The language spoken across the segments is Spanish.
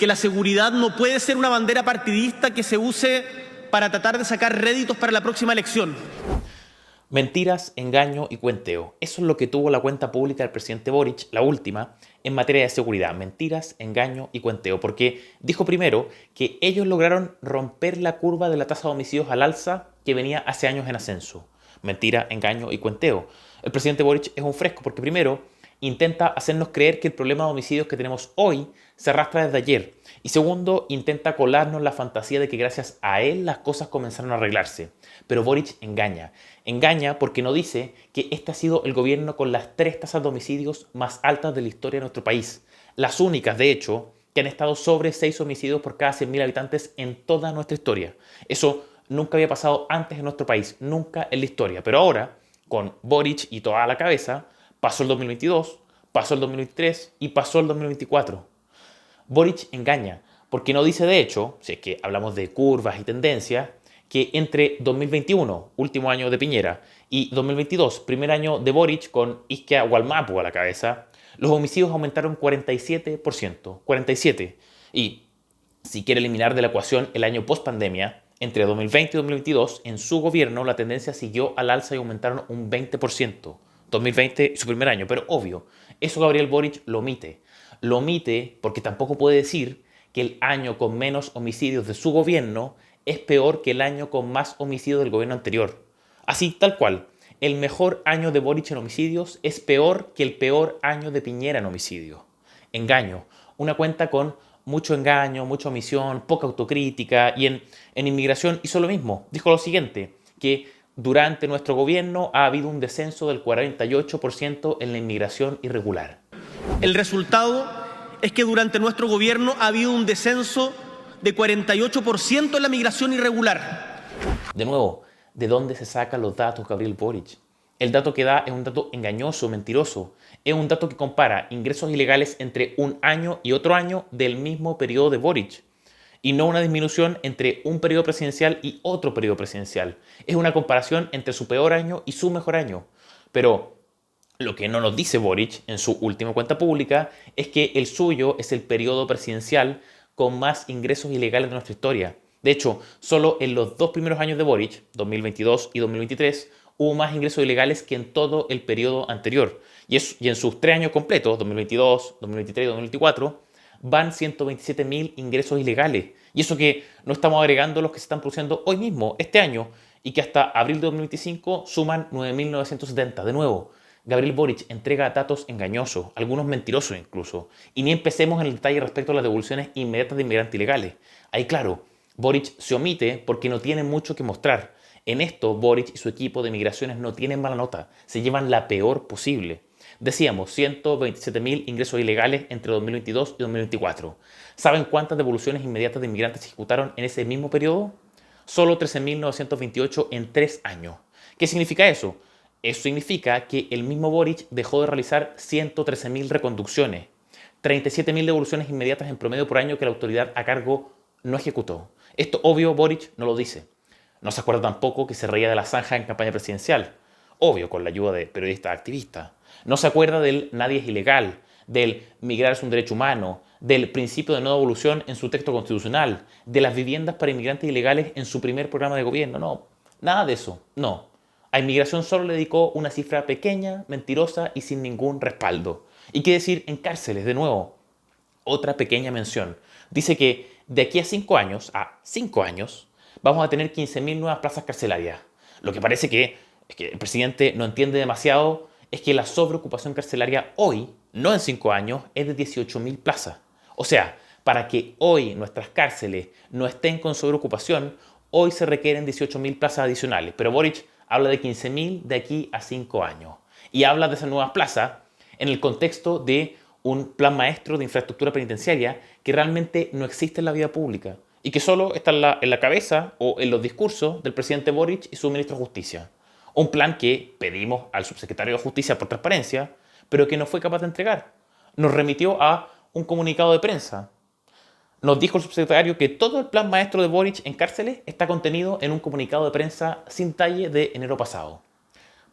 que la seguridad no puede ser una bandera partidista que se use para tratar de sacar réditos para la próxima elección. Mentiras, engaño y cuenteo. Eso es lo que tuvo la cuenta pública del presidente Boric, la última, en materia de seguridad. Mentiras, engaño y cuenteo. Porque dijo primero que ellos lograron romper la curva de la tasa de homicidios al alza que venía hace años en ascenso. Mentira, engaño y cuenteo. El presidente Boric es un fresco porque primero intenta hacernos creer que el problema de homicidios que tenemos hoy se arrastra desde ayer. Y segundo, intenta colarnos la fantasía de que gracias a él las cosas comenzaron a arreglarse. Pero Boric engaña. Engaña porque no dice que este ha sido el gobierno con las 3 tasas de homicidios más altas de la historia de nuestro país. Las únicas, de hecho, que han estado sobre 6 homicidios por cada 100.000 habitantes en toda nuestra historia. Eso nunca había pasado antes en nuestro país, nunca en la historia. Pero ahora, con Boric y toda la cabeza, pasó el 2022, pasó el 2023 y pasó el 2024. Boric engaña, porque no dice de hecho, si es que hablamos de curvas y tendencias, que entre 2021, último año de Piñera, y 2022, primer año de Boric con Isquia Gualmapu a la cabeza, los homicidios aumentaron 47%. 47%. Y si quiere eliminar de la ecuación el año post-pandemia, entre 2020 y 2022, en su gobierno la tendencia siguió al alza y aumentaron un 20%. 2020 su primer año, pero obvio, eso Gabriel Boric lo omite. Lo omite porque tampoco puede decir que el año con menos homicidios de su gobierno es peor que el año con más homicidios del gobierno anterior. Así, tal cual, el mejor año de Boric en homicidios es peor que el peor año de Piñera en homicidios. Engaño, una cuenta con mucho engaño, mucha omisión, poca autocrítica, y en inmigración hizo lo mismo. Dijo lo siguiente, que durante nuestro gobierno ha habido un descenso del 48% en la inmigración irregular. El resultado es que durante nuestro gobierno ha habido un descenso de 48% en la migración irregular. De nuevo, ¿de dónde se sacan los datos Gabriel Boric? El dato que da es un dato engañoso, mentiroso. Es un dato que compara ingresos ilegales entre un año y otro año del mismo periodo de Boric. Y no una disminución entre un periodo presidencial y otro periodo presidencial. Es una comparación entre su peor año y su mejor año. Pero lo que no nos dice Boric en su última cuenta pública es que el suyo es el periodo presidencial con más ingresos ilegales de nuestra historia. De hecho, solo en los 2 primeros años de Boric, 2022 y 2023, hubo más ingresos ilegales que en todo el periodo anterior. Y en sus 3 años completos, 2022, 2023 y 2024, van 127.000 ingresos ilegales. Y eso que no estamos agregando los que se están produciendo hoy mismo, este año, y que hasta abril de 2025 suman 9.970. De nuevo, Gabriel Boric entrega datos engañosos, algunos mentirosos incluso. Y ni empecemos en el detalle respecto a las devoluciones inmediatas de inmigrantes ilegales. Ahí claro, Boric se omite porque no tiene mucho que mostrar. En esto, Boric y su equipo de migraciones no tienen mala nota, se llevan la peor posible. Decíamos, 127.000 ingresos ilegales entre 2022 y 2024. ¿Saben cuántas devoluciones inmediatas de inmigrantes se ejecutaron en ese mismo periodo? Solo 13.928 en 3 años. ¿Qué significa eso? Eso significa que el mismo Boric dejó de realizar 113.000 reconducciones, 37.000 devoluciones inmediatas en promedio por año que la autoridad a cargo no ejecutó. Esto, obvio, Boric no lo dice. No se acuerda tampoco que se reía de la zanja en campaña presidencial. Obvio, con la ayuda de periodistas activistas. No se acuerda del nadie es ilegal, del migrar es un derecho humano, del principio de no devolución en su texto constitucional, de las viviendas para inmigrantes ilegales en su primer programa de gobierno. No, nada de eso, no. A inmigración solo le dedicó una cifra pequeña, mentirosa y sin ningún respaldo. Y qué decir en cárceles, de nuevo. Otra pequeña mención. Dice que de aquí a 5 años, vamos a tener 15.000 nuevas plazas carcelarias. Lo que parece que es que el presidente no entiende demasiado es que la sobreocupación carcelaria hoy, no en 5 años, es de 18.000 plazas. O sea, para que hoy nuestras cárceles no estén con sobreocupación, hoy se requieren 18.000 plazas adicionales. Pero Boric habla de 15.000 de aquí a 5 años. Y habla de esas nuevas plazas en el contexto de un plan maestro de infraestructura penitenciaria que realmente no existe en la vida pública y que solo está en la cabeza o en los discursos del presidente Boric y su ministro de Justicia. Un plan que pedimos al subsecretario de Justicia por transparencia, pero que no fue capaz de entregar. Nos remitió a un comunicado de prensa. Nos dijo el subsecretario que todo el plan maestro de Boric en cárceles está contenido en un comunicado de prensa sin talle de enero pasado.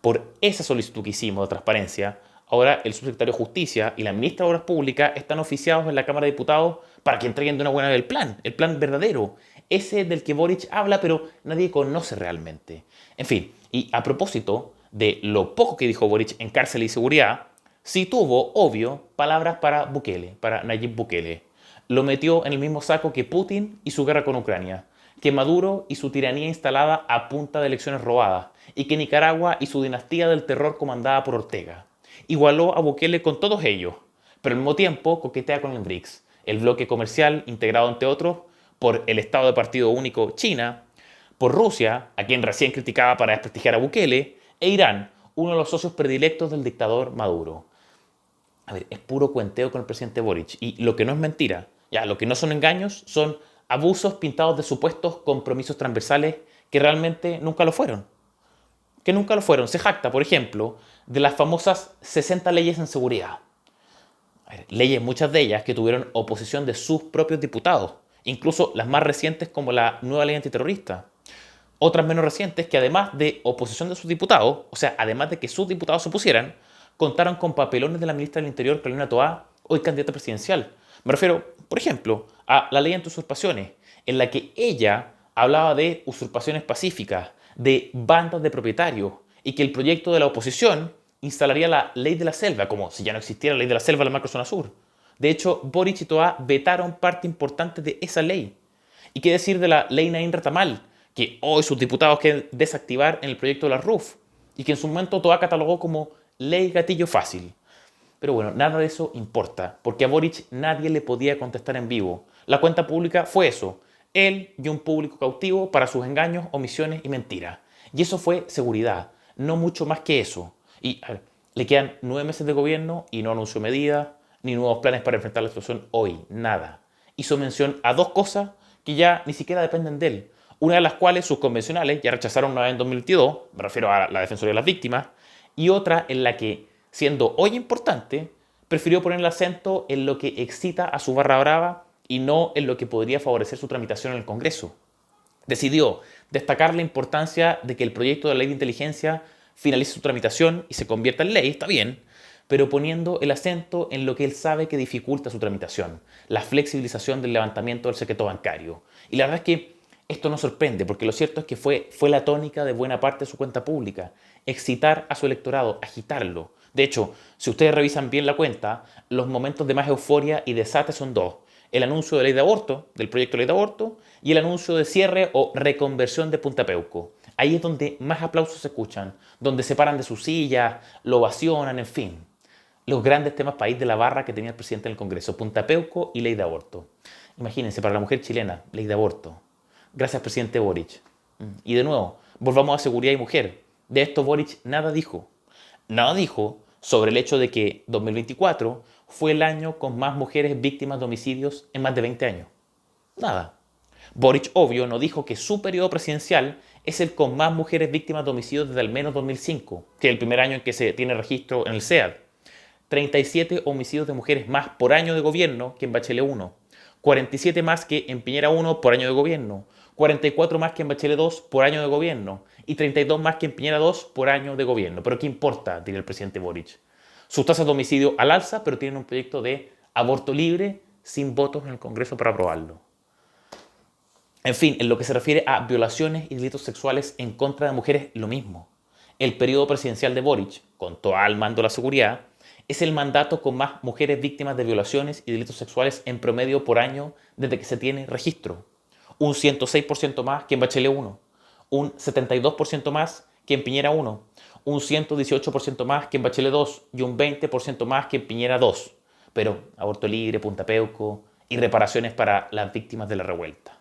Por esa solicitud que hicimos de transparencia, Ahora el subsecretario de Justicia y la ministra de Obras Públicas están oficiados en la Cámara de Diputados para que entreguen de una buena vez el plan verdadero, ese del que Boric habla pero nadie conoce realmente. En fin, y a propósito de lo poco que dijo Boric en cárcel y seguridad, sí tuvo, obvio, palabras para Bukele, para Nayib Bukele. Lo metió en el mismo saco que Putin y su guerra con Ucrania, que Maduro y su tiranía instalada a punta de elecciones robadas, y que Nicaragua y su dinastía del terror comandada por Ortega. Igualó a Bukele con todos ellos, pero al mismo tiempo coquetea con el BRICS, el bloque comercial integrado entre otros por el Estado de Partido Único China, por Rusia, a quien recién criticaba para desprestigiar a Bukele, e Irán, uno de los socios predilectos del dictador Maduro. A ver, es puro cuenteo con el presidente Boric. Y lo que no es mentira, ya, lo que no son engaños, son abusos pintados de supuestos compromisos transversales que realmente nunca lo fueron. Que nunca lo fueron. Se jacta, por ejemplo, de las famosas 60 leyes en seguridad. A ver, leyes, muchas de ellas, que tuvieron oposición de sus propios diputados. Incluso las más recientes como la nueva ley antiterrorista. Otras menos recientes que además de oposición de sus diputados, o sea, además de que sus diputados se opusieran, contaron con papelones de la ministra del Interior, Carolina Toá, hoy candidata presidencial. Me refiero, por ejemplo, a la ley anti-usurpaciones, en la que ella hablaba de usurpaciones pacíficas, de bandas de propietarios, y que el proyecto de la oposición instalaría la ley de la selva, como si ya no existiera la ley de la selva en la macrozona sur. De hecho, Boric y Toá vetaron parte importante de esa ley. ¿Y qué decir de la ley Naín Retamal, que hoy sus diputados quieren desactivar en el proyecto de la RUF, y que en su momento Toá catalogó como ley gatillo fácil? Pero bueno, nada de eso importa, porque a Boric nadie le podía contestar en vivo. La cuenta pública fue eso, él y un público cautivo para sus engaños, omisiones y mentiras. Y eso fue seguridad, no mucho más que eso. Y a ver, le quedan 9 meses de gobierno y no anunció medidas, ni nuevos planes para enfrentar la situación hoy, nada. Hizo mención a 2 cosas que ya ni siquiera dependen de él. Una de las cuales sus convencionales ya rechazaron una vez en 2022, me refiero a la Defensoría de las Víctimas, y otra en la que, siendo hoy importante, prefirió poner el acento en lo que excita a su barra brava y no en lo que podría favorecer su tramitación en el Congreso. Decidió destacar la importancia de que el proyecto de ley de inteligencia finalice su tramitación y se convierta en ley, está bien, pero poniendo el acento en lo que él sabe que dificulta su tramitación, la flexibilización del levantamiento del secreto bancario. Y la verdad es que esto no sorprende, porque lo cierto es que fue la tónica de buena parte de su cuenta pública, excitar a su electorado, agitarlo. De hecho, si ustedes revisan bien la cuenta, los momentos de más euforia y desate son 2. El anuncio de ley de aborto, del proyecto de ley de aborto, y el anuncio de cierre o reconversión de Punta Peuco. Ahí es donde más aplausos se escuchan, donde se paran de sus sillas, lo ovacionan, en fin. Los grandes temas país de la barra que tenía el presidente en el Congreso, Punta Peuco y ley de aborto. Imagínense, para la mujer chilena, ley de aborto. Gracias, presidente Boric. Y de nuevo, volvamos a seguridad y mujer. De esto Boric nada dijo. Nada dijo sobre el hecho de que 2024 fue el año con más mujeres víctimas de homicidios en más de 20 años. Nada. Boric, obvio, no dijo que su periodo presidencial es el con más mujeres víctimas de homicidios desde al menos 2005, que es el primer año en que se tiene registro en el SEAD. 37 homicidios de mujeres más por año de gobierno que en Bachelet 1. 47 más que en Piñera 1 por año de gobierno. 44 más que en Bachelet 2 por año de gobierno y 32 más que en Piñera 2 por año de gobierno. ¿Pero qué importa?, diría el presidente Boric. Sus tasas de homicidio al alza, pero tienen un proyecto de aborto libre sin votos en el Congreso para aprobarlo. En fin, en lo que se refiere a violaciones y delitos sexuales en contra de mujeres, lo mismo. El periodo presidencial de Boric, con todo al mando de la seguridad, es el mandato con más mujeres víctimas de violaciones y delitos sexuales en promedio por año desde que se tiene registro. Un 106% más que en Bachelet 1, un 72% más que en Piñera 1, un 118% más que en Bachelet 2 y un 20% más que en Piñera 2. Pero aborto libre, Punta Peuco y reparaciones para las víctimas de la revuelta.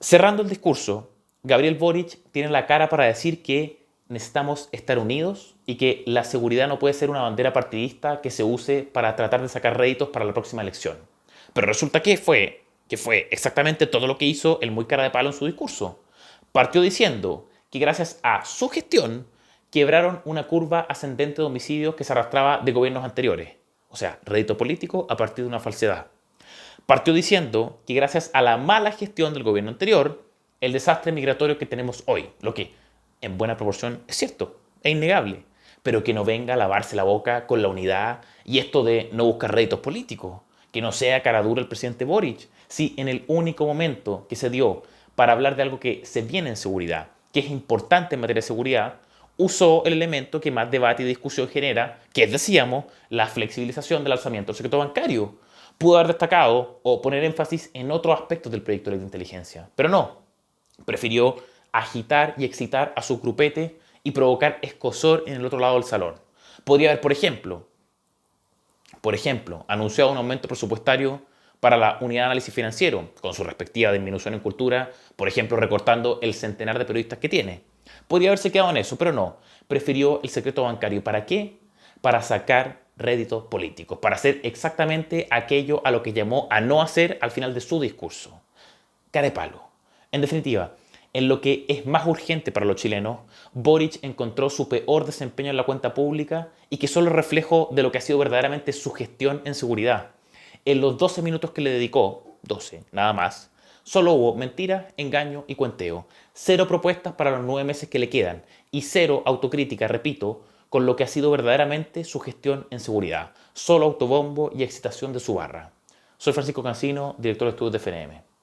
Cerrando el discurso, Gabriel Boric tiene la cara para decir que necesitamos estar unidos y que la seguridad no puede ser una bandera partidista que se use para tratar de sacar réditos para la próxima elección. Pero resulta que fue exactamente todo lo que hizo el muy cara de palo en su discurso. Partió diciendo que gracias a su gestión quebraron una curva ascendente de homicidios que se arrastraba de gobiernos anteriores. O sea, rédito político a partir de una falsedad. Partió diciendo que gracias a la mala gestión del gobierno anterior, el desastre migratorio que tenemos hoy, lo que en buena proporción es cierto, es innegable, pero que no venga a lavarse la boca con la unidad y esto de no buscar réditos políticos. Que no sea cara dura el presidente Boric. Si en el único momento que se dio para hablar de algo que se viene en seguridad, que es importante en materia de seguridad, usó el elemento que más debate y discusión genera, que es, decíamos, la flexibilización del alzamiento del secreto bancario. Pudo haber destacado o poner énfasis en otros aspectos del proyecto de ley de inteligencia, pero no. Prefirió agitar y excitar a su grupete y provocar escozor en el otro lado del salón. Podría haber, por ejemplo, anunciado un aumento presupuestario para la unidad de análisis financiero, con su respectiva disminución en cultura, por ejemplo, recortando el centenar de periodistas que tiene. Podría haberse quedado en eso, pero no. Prefirió el secreto bancario. ¿Para qué? Para sacar réditos políticos, para hacer exactamente aquello a lo que llamó a no hacer al final de su discurso. Carepalo. En definitiva, en lo que es más urgente para los chilenos, Boric encontró su peor desempeño en la cuenta pública y que solo es reflejo de lo que ha sido verdaderamente su gestión en seguridad. En los 12 minutos que le dedicó, 12, nada más, solo hubo mentiras, engaño y cuenteo. 0 propuestas para los 9 meses que le quedan y 0 autocrítica, repito, con lo que ha sido verdaderamente su gestión en seguridad. Solo autobombo y excitación de su barra. Soy Francisco Cancino, director de estudios de FNM.